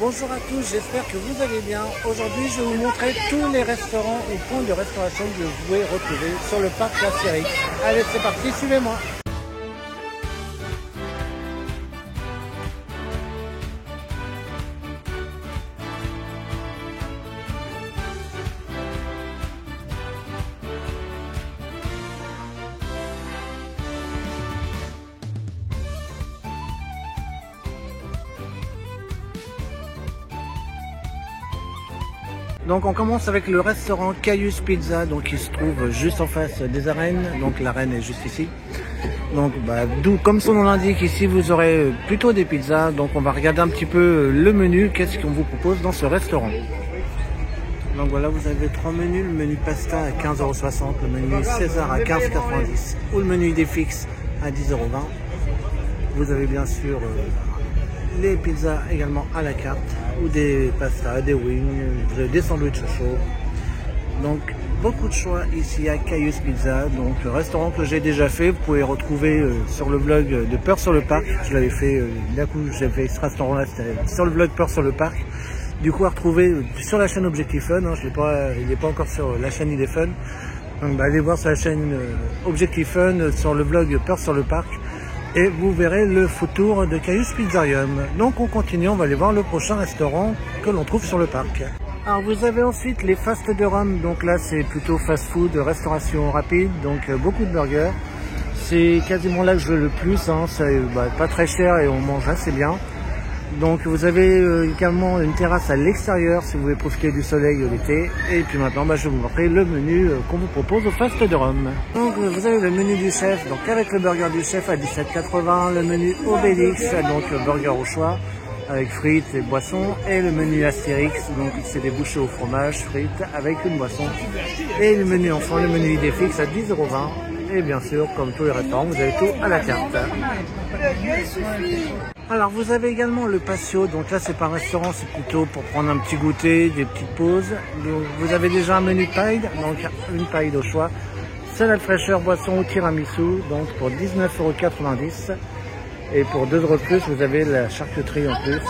Bonjour à tous, j'espère que vous allez bien. Aujourd'hui, je vais vous montrer tous les restaurants ou points de restauration que vous pouvez retrouver sur le parc Astérix. Allez, c'est parti, suivez-moi. Donc on commence avec le restaurant Caius Pizza, donc qui se trouve juste en face des arènes. Donc l'arène est juste ici. Donc d'où, comme son nom l'indique, ici vous aurez plutôt des pizzas. Donc on va regarder un petit peu le menu, qu'est-ce qu'on vous propose dans ce restaurant. Donc voilà, vous avez trois menus, le menu pasta à 15,60 €, le menu César à 15,90 € ou le menu idée fixe à 10,20 €. Vous avez bien sûr les pizzas également à la carte, ou des pastas, des wings, des sandwichs chauds. Donc beaucoup de choix ici à Caius Pizza, donc le restaurant que j'ai déjà fait, vous pouvez retrouver sur le vlog de Peur sur le Parc. Je l'avais fait, d'un coup j'ai fait ce restaurant là, c'était sur le vlog Peur sur le Parc. Du coup à retrouver sur la chaîne Objectif Fun, hein, il n'est pas encore sur la chaîne Idée Fun. Donc allez voir sur la chaîne Objectif Fun, sur le vlog Peur sur le Parc. Et vous verrez le food tour de Caius Pizzarium. Donc on continue, on va aller voir le prochain restaurant que l'on trouve sur le parc. Alors vous avez ensuite les Fast de Rome, donc là c'est plutôt fast food, restauration rapide, donc beaucoup de burgers. C'est quasiment là que je veux le plus, hein. C'est pas très cher et on mange assez bien. Donc vous avez également une terrasse à l'extérieur si vous voulez profiter du soleil l'été. Et puis maintenant je vais vous montrer le menu qu'on vous propose au Fast de Rome. Donc vous avez le menu du chef, donc avec le burger du chef à 17,80 €, le menu Obélix, donc le burger au choix avec frites et boissons, et le menu Astérix, donc c'est des bouchées au fromage, frites avec une boisson, et le menu enfant, le menu idée fixe à 10,20 €. Et bien sûr, comme tous les restaurants, vous avez tout à la carte. Alors vous avez également le patio, donc là c'est pas un restaurant, c'est plutôt pour prendre un petit goûter, des petites pauses. Donc, vous avez déjà un menu paille, donc une paille au choix, salade fraîcheur, boisson ou tiramisu, donc pour 19,90 €. Et pour 2 € de plus, vous avez la charcuterie en plus.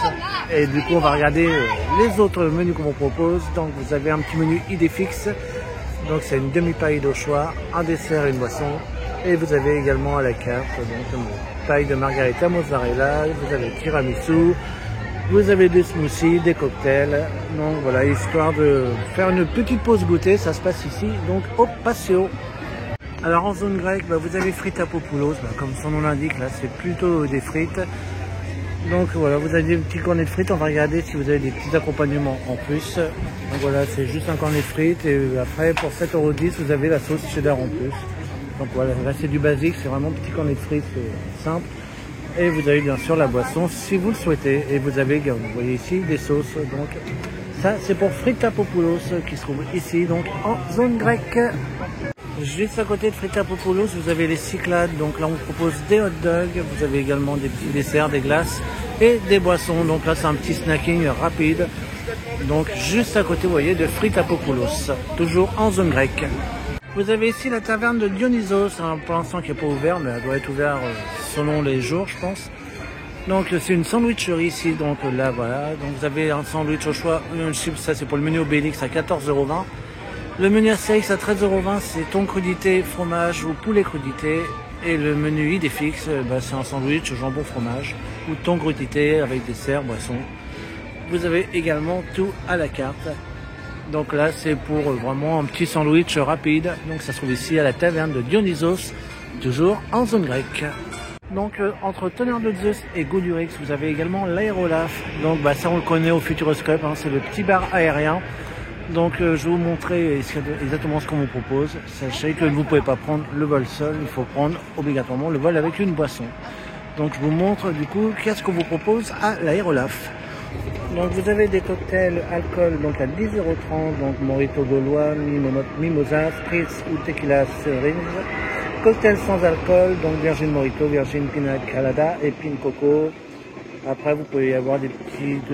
Et du coup on va regarder les autres menus qu'on vous propose. Donc vous avez un petit menu idée fixe, donc c'est une demi-paille au choix, un dessert et une boisson. Et vous avez également à la carte, donc une paille de margarita mozzarella, vous avez tiramisu, vous avez des smoothies, des cocktails. Donc voilà, histoire de faire une petite pause goûter, ça se passe ici, donc au patio. Alors en zone grecque, vous avez frites à popoulos, comme son nom l'indique, là c'est plutôt des frites. Donc voilà, vous avez des petits cornets de frites, on va regarder si vous avez des petits accompagnements en plus. Donc voilà, c'est juste un cornet de frites et après pour 7,10 € vous avez la sauce cheddar en plus. Donc voilà, là c'est du basique, c'est vraiment petit cornet de frites simple. Et vous avez bien sûr la boisson si vous le souhaitez. Et vous avez, vous voyez ici, des sauces. Donc ça c'est pour Fritapopoulos qui se trouve ici, donc en zone grecque. Juste à côté de Fritapopoulos, vous avez les Cyclades. Donc là on vous propose des hot dogs, vous avez également des petits desserts, des glaces et des boissons. Donc là c'est un petit snacking rapide. Donc juste à côté, vous voyez, de Fritapopoulos, toujours en zone grecque. Vous avez ici la taverne de Dionysos, hein, pour l'instant qui n'est pas ouverte, mais elle doit être ouverte selon les jours, je pense. Donc c'est une sandwicherie ici, donc là voilà. Donc vous avez un sandwich au choix, une chip, ça c'est pour le menu Obélix à 14,20 €. Le menu Astérix à 13,20 €, c'est thon crudité, fromage ou poulet crudité. Et le menu idée fixe, c'est un sandwich jambon fromage ou thon crudité avec dessert, boisson. Vous avez également tout à la carte. Donc là c'est pour vraiment un petit sandwich rapide. Donc ça se trouve ici à la taverne de Dionysos, toujours en zone grecque. Donc entre Tonnerre de Zeus et Goudurix, vous avez également l'Aérolaf. Donc ça on le connaît au Futuroscope, hein, c'est le petit bar aérien. Donc je vais vous montrer exactement ce qu'on vous propose. Sachez que vous ne pouvez pas prendre le vol seul, il faut prendre obligatoirement le vol avec une boisson. Donc je vous montre du coup qu'est-ce qu'on vous propose à l'Aérolaf. Donc vous avez des cocktails alcool donc à 10,30 €, donc Morito Gaulois, Mimosa, Spritz ou Tequila Syringe. Cocktail sans alcool, donc Virgin Morito, Virgin Pina Colada et Pin Coco. Après vous pouvez avoir des petites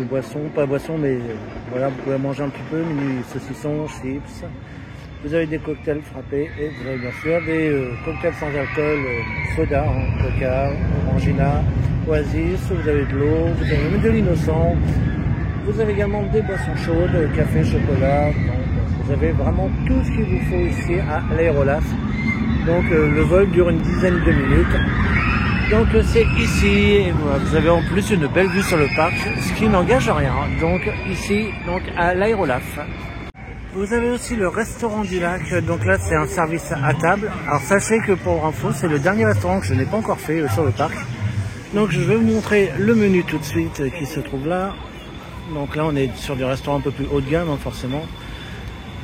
boissons, pas boissons mais voilà, vous pouvez manger un petit peu, mini saucissons, chips. Vous avez des cocktails frappés et vous avez bien sûr des cocktails sans alcool, soda, hein, coca, Orangina, Oasis, vous avez de l'eau, vous avez même de l'innocent. Vous avez également des boissons chaudes, café, chocolat. Donc, vous avez vraiment tout ce qu'il vous faut ici à l'Aérolaf. Donc le vol dure une dizaine de minutes. Donc c'est ici, et voilà, vous avez en plus une belle vue sur le parc, ce qui n'engage à rien. Donc ici, donc à l'Aérolaf. Vous avez aussi le restaurant du lac, donc là c'est un service à table. Alors sachez que pour info, c'est le dernier restaurant que je n'ai pas encore fait sur le parc. Donc je vais vous montrer le menu tout de suite qui se trouve là. Donc là on est sur des restaurants un peu plus haut de gamme, hein, forcément.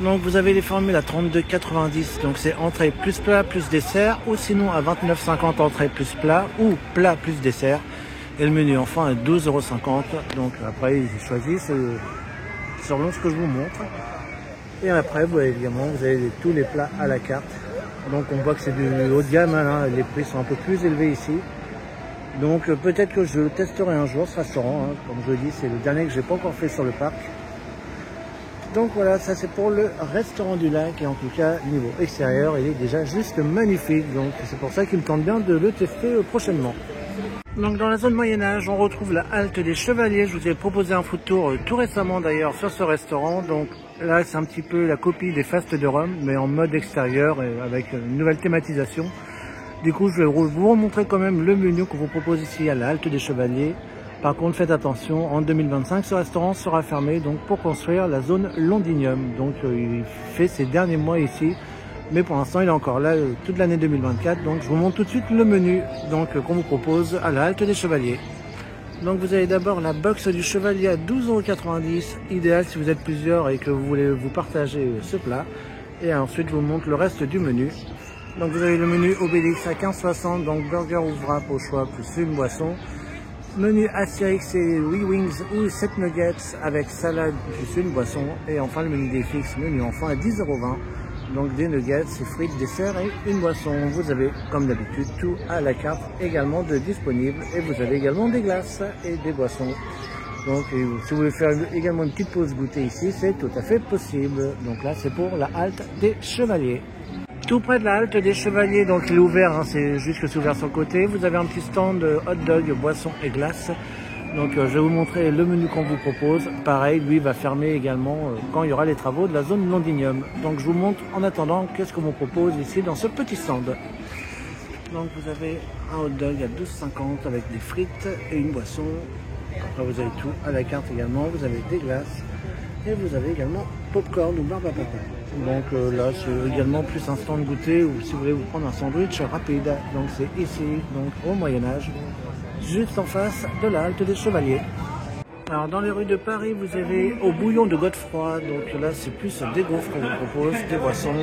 Donc vous avez les formules à 32,90, donc c'est entrée plus plat plus dessert, ou sinon à 29,50 entrée plus plat, ou plat plus dessert. Et le menu enfant à 12,50 €. Donc après ils choisissent selon ce que je vous montre. Et après vous avez évidemment tous les plats à la carte. Donc on voit que c'est du haut de gamme, hein, les prix sont un peu plus élevés ici. Donc peut-être que je testerai un jour ce restaurant, hein. Comme je dis, c'est le dernier que j'ai pas encore fait sur le parc. Donc voilà, ça c'est pour le restaurant du lac, et en tout cas niveau extérieur il est déjà juste magnifique, donc c'est pour ça qu'il me tente bien de le tester prochainement. Donc dans la zone Moyen-Âge, on retrouve la halte des Chevaliers. Je vous ai proposé un food tour tout récemment d'ailleurs sur ce restaurant. Donc là c'est un petit peu la copie des Fastes de Rome, mais en mode extérieur et avec une nouvelle thématisation. Du coup je vais vous remontrer quand même le menu qu'on vous propose ici à la halte des Chevaliers. Par contre, faites attention, en 2025, ce restaurant sera fermé donc pour construire la zone Londinium. Donc il fait ses derniers mois ici, mais pour l'instant il est encore là toute l'année 2024. Donc je vous montre tout de suite le menu qu'on vous propose à la halte des Chevaliers. Donc vous avez d'abord la box du Chevalier à 12,90 €, idéal si vous êtes plusieurs et que vous voulez vous partager ce plat. Et ensuite je vous montre le reste du menu. Donc vous avez le menu Obélix à 15,60 €, donc burger ou wrap au choix plus une boisson. Menu Astérix et 8 wings ou 7 nuggets avec salade plus une boisson. Et enfin le menu des fixes, menu enfant à 10,20 €. Donc des nuggets, frites, dessert et une boisson. Vous avez comme d'habitude tout à la carte également de disponible. Et vous avez également des glaces et des boissons. Donc si vous voulez faire également une petite pause goûter ici, c'est tout à fait possible. Donc là c'est pour la halte des Chevaliers. Tout près de la halte des Chevaliers, donc il est ouvert, hein, c'est juste que c'est ouvert sur le côté. Vous avez un petit stand hot dog, boissons et glaces. Donc je vais vous montrer le menu qu'on vous propose. Pareil, lui va fermer également quand il y aura les travaux de la zone Londinium. Donc je vous montre en attendant qu'est-ce qu'on vous propose ici dans ce petit stand. Donc vous avez un hot dog à 12,50 € avec des frites et une boisson. Après vous avez tout à la carte également. Vous avez des glaces et vous avez également popcorn ou barbe à papa. Donc là c'est également plus un stand goûter ou si vous voulez vous prendre un sandwich rapide. Donc c'est ici, donc au Moyen-Âge, juste en face de la halte des Chevaliers. Alors dans les rues de Paris, vous avez au bouillon de Godefroy. Donc là c'est plus des gaufres qu'on vous propose, des boissons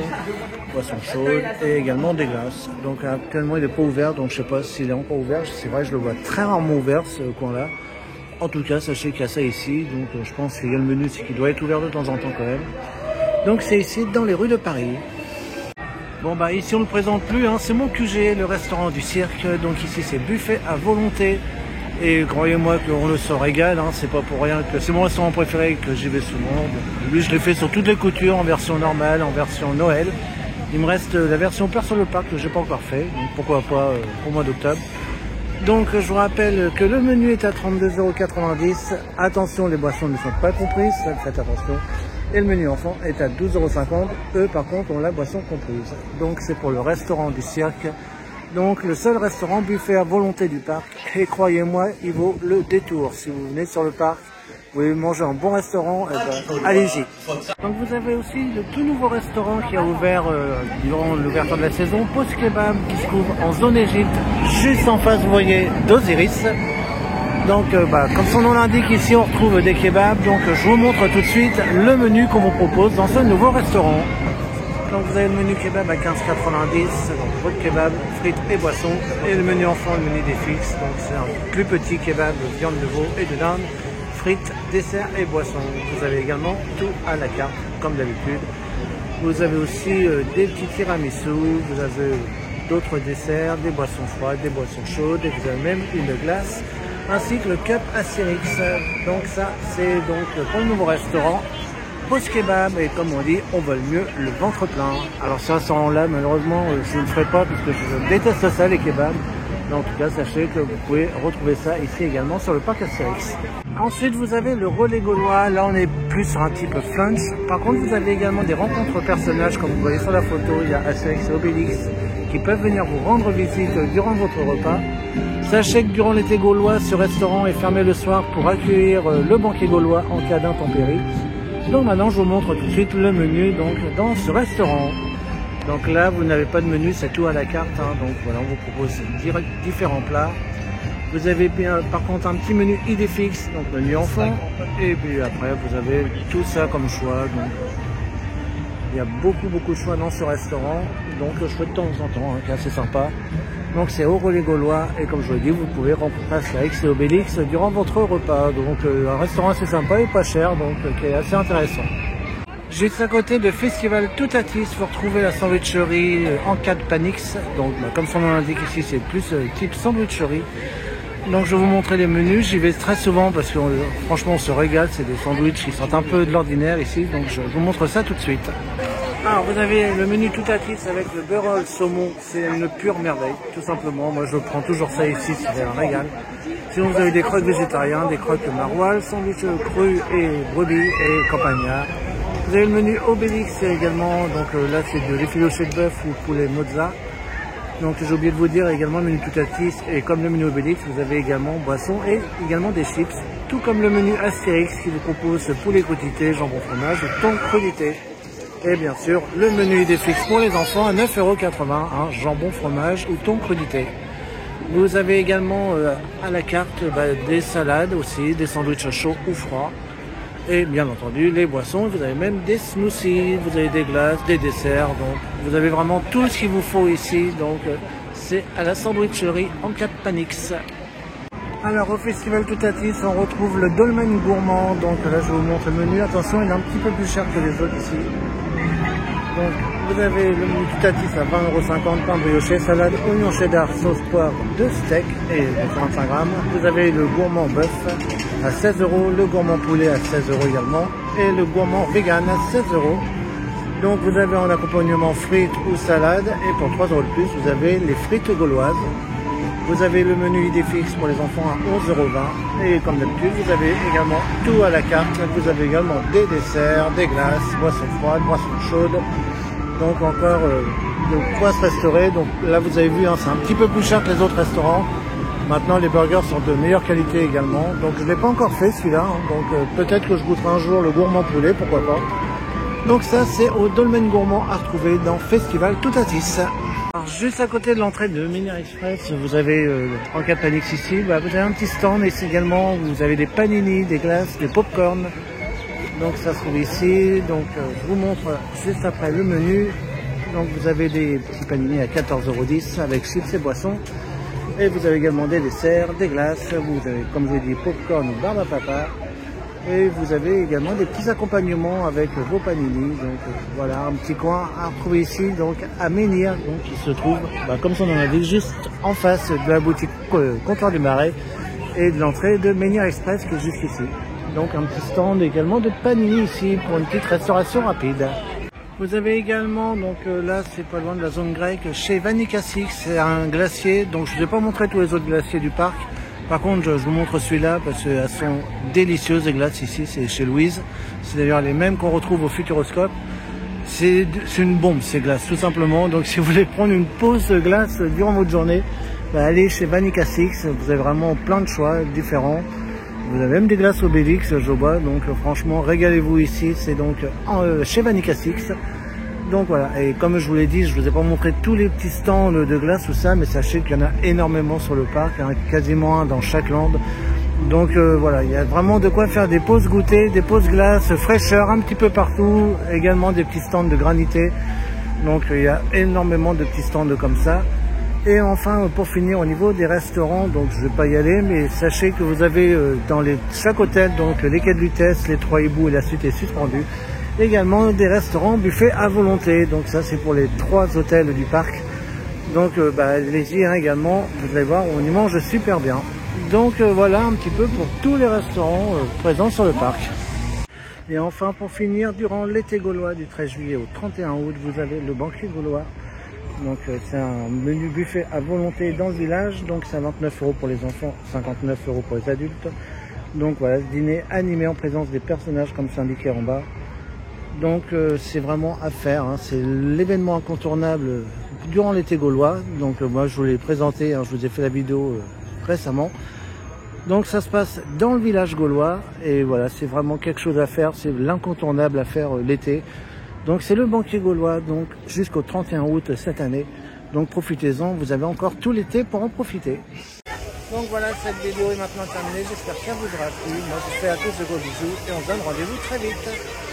chaudes et également des glaces. Donc actuellement il n'est pas ouvert, donc je sais pas s'il est encore ouvert. C'est vrai, je le vois très rarement ouvert ce coin-là. En tout cas, sachez qu'il y a ça ici, donc je pense qu'il y a le menu, c'est qu'il doit être ouvert de temps en temps quand même. Donc c'est ici dans les rues de Paris. Bon bah ici on ne le présente plus, hein, c'est mon QG, le restaurant du cirque. Donc ici c'est buffet à volonté. Et croyez-moi qu'on se régale, hein, c'est pas pour rien que c'est mon restaurant préféré, que j'y vais souvent. Bon, lui je l'ai fait sur toutes les coutures, en version normale, en version Noël. Il me reste la version Peur sur le parc que j'ai pas encore fait, donc pourquoi pas au mois d'octobre. Donc je vous rappelle que le menu est à 32,90 €. Attention, les boissons ne sont pas comprises, ça faites attention. Et le menu enfant est à 12,50 €. Eux par contre ont la boisson comprise. Donc c'est pour le restaurant du cirque. Donc le seul restaurant buffet à volonté du parc. Et croyez-moi, il vaut le détour. Si vous venez sur le parc, vous voulez manger un bon restaurant, eh ben, allez-y. Donc vous avez aussi le tout nouveau restaurant qui a ouvert durant l'ouverture de la saison, Post Kebab, qui se trouve en zone Égypte, juste en face, vous voyez, d'Osiris. Donc comme son nom l'indique, ici on retrouve des kebabs. Donc je vous montre tout de suite le menu qu'on vous propose dans ce nouveau restaurant. Donc vous avez le menu kebab à 15,90 €, donc votre kebab, frites et boissons. Et le menu enfant, le menu des fixes, donc c'est un plus petit kebab de viande de veau et de dinde, frites, desserts et boissons. Vous avez également tout à la carte, comme d'habitude. Vous avez aussi des petits tiramisu, vous avez d'autres desserts, des boissons froides, des boissons chaudes, et vous avez même une glace, ainsi que le cup Astérix. Donc ça, c'est donc pour le nouveau restaurant Post Kebab, et comme on dit, on vole mieux le ventre plein. Alors ça, sans là, malheureusement, je ne le ferai pas parce que je déteste ça, les kebabs. Mais en tout cas, sachez que vous pouvez retrouver ça ici également sur le parc Astérix. Ensuite, vous avez le relais gaulois. Là, on est plus sur un type flunch. Par contre, vous avez également des rencontres personnages, comme vous voyez sur la photo. Il y a Astérix et Obélix qui peuvent venir vous rendre visite durant votre repas. Sachez que durant l'été gaulois, ce restaurant est fermé le soir pour accueillir le banquet gaulois en cas d'intempéries. Donc maintenant, je vous montre tout de suite le menu donc, dans ce restaurant. Donc là, vous n'avez pas de menu, c'est tout à la carte. Hein. Donc voilà, on vous propose différents plats. Vous avez bien, par contre, un petit menu idée fixe, donc menu enfant. Et puis après, vous avez tout ça comme choix. Donc il y a beaucoup de choix dans ce restaurant. Donc je fais de temps en temps, hein, qui est assez sympa. Donc c'est au relais gaulois. Et comme je vous l'ai dit, vous pouvez rencontrer Astérix et Obélix durant votre repas. Donc un restaurant assez sympa et pas cher, donc qui est assez intéressant. Juste à côté de Festival Toutatis, vous retrouvez la sandwicherie en cas de Panix. Donc comme son nom l'indique ici, c'est plus type sandwicherie. Donc je vais vous montrer les menus, j'y vais très souvent parce que franchement on se régale, c'est des sandwichs qui sortent un peu de l'ordinaire ici, donc je vous montre ça tout de suite. Alors vous avez le menu Toutatis avec le beurre saumon, c'est une pure merveille, tout simplement. Moi je prends toujours ça ici, c'est un régal. Sinon vous avez des croques végétariens, des croques maroilles, sandwich cru et brebis et campagnard. Vous avez le menu Obélix également, donc là c'est de l'effiloché de bœuf ou poulet mozza. Donc j'ai oublié de vous dire également le menu Toutatis et comme le menu Obélix, vous avez également boisson et également des chips. Tout comme le menu Astérix qui vous propose poulet crudité, jambon fromage, thon crudité. Et bien sûr le menu idée fixe pour les enfants à 9,80 €, hein, jambon fromage ou thon crudité. Vous avez également à la carte des salades aussi, des sandwichs chauds ou froids. Et bien entendu, les boissons, vous avez même des smoothies, vous avez des glaces, des desserts, donc vous avez vraiment tout ce qu'il vous faut ici, donc c'est à la sandwicherie en cas de Panix. Alors au Festival Toutatis, on retrouve le dolmen gourmand, donc là je vous montre le menu, attention il est un petit peu plus cher que les autres ici. Donc vous avez le menu Toutatis à 20,50 €, pain brioché, salade, oignon cheddar, sauce poivre, 2 steaks et 25 grammes. Vous avez le gourmand bœuf à 16 €, le gourmand poulet à 16 € également et le gourmand vegan à 16 €. Donc vous avez en accompagnement frites ou salade et pour 3 € de plus vous avez les frites gauloises. Vous avez le menu idée fixe pour les enfants à 11,20 € et comme d'habitude vous avez également tout à la carte. Vous avez également des desserts, des glaces, boissons froides, boissons chaudes. Donc encore de quoi se restaurer. Donc là vous avez vu, hein, c'est un petit peu plus cher que les autres restaurants. Maintenant les burgers sont de meilleure qualité également. Donc je ne l'ai pas encore fait celui-là. Hein. Donc peut-être que je goûterai un jour le gourmand poulet, pourquoi pas. Donc ça c'est au dolmen gourmand à retrouver dans Festival Toutatis. Alors juste à côté de l'entrée de Ménière Express, vous avez en cas de Panix ici, vous avez un petit stand ici également. Vous avez des panini, des glaces, des pop-corn. Donc ça se trouve ici, donc je vous montre juste après le menu. Donc vous avez des petits panini à 14,10 € avec chips et boissons. Et vous avez également des desserts, des glaces, vous avez comme je vous ai dit popcorn ou barbe à papa. Et vous avez également des petits accompagnements avec vos panini. Donc voilà un petit coin à retrouver ici donc à Menhir, donc qui se trouve comme son nom l'indique juste en face de la boutique Comptoir du Marais et de l'entrée de Ménière Express qui est juste ici. Donc un petit stand également de panini ici pour une petite restauration rapide. Vous avez également, donc là c'est pas loin de la zone grecque, chez Vanikassix, c'est un glacier, donc je ne vous ai pas montré tous les autres glaciers du parc. Par contre je vous montre celui-là parce qu'elles sont délicieuses les glaces ici, c'est chez Louise. C'est d'ailleurs les mêmes qu'on retrouve au Futuroscope. C'est une bombe ces glaces tout simplement, donc si vous voulez prendre une pause glace durant votre journée, allez chez Vanikassix, vous avez vraiment plein de choix différents. Vous avez même des glaces Obélix, je vois, donc franchement régalez-vous ici, c'est donc chez Vanikassix. Donc voilà, et comme je vous l'ai dit, je vous ai pas montré tous les petits stands de glace ou ça, mais sachez qu'il y en a énormément sur le parc, hein, quasiment un dans chaque land. Donc voilà, il y a vraiment de quoi faire des pauses goûter, des pauses glace, fraîcheur un petit peu partout, également des petits stands de granité. Donc il y a énormément de petits stands comme ça. Et enfin, pour finir, au niveau des restaurants, donc je ne vais pas y aller, mais sachez que vous avez dans chaque hôtel, donc les quais de Lutèce, les Trois Hiboux et la suite est suspendue, également des restaurants buffets à volonté. Donc ça, c'est pour les 3 hôtels du parc. Donc allez-y également, vous allez voir, on y mange super bien. Donc voilà un petit peu pour tous les restaurants présents sur le parc. Et enfin, pour finir, durant l'été gaulois du 13 juillet au 31 août, vous avez le banquet gaulois Donc c'est un menu buffet à volonté dans le village. Donc c'est à 29 € pour les enfants, 59 € pour les adultes. Donc voilà, ce dîner animé en présence des personnages comme c'est indiqué en bas. Donc c'est vraiment à faire, hein. C'est l'événement incontournable durant l'été gaulois. Donc moi je vous l'ai présenté, hein, je vous ai fait la vidéo récemment. Donc ça se passe dans le village gaulois et voilà, c'est vraiment quelque chose à faire, c'est l'incontournable à faire l'été. Donc c'est le banquet gaulois donc jusqu'au 31 août cette année. Donc profitez-en, vous avez encore tout l'été pour en profiter. Donc voilà, cette vidéo est maintenant terminée, j'espère que ça vous aura plu. Moi je vous fais à tous de gros bisous et on se donne rendez-vous très vite.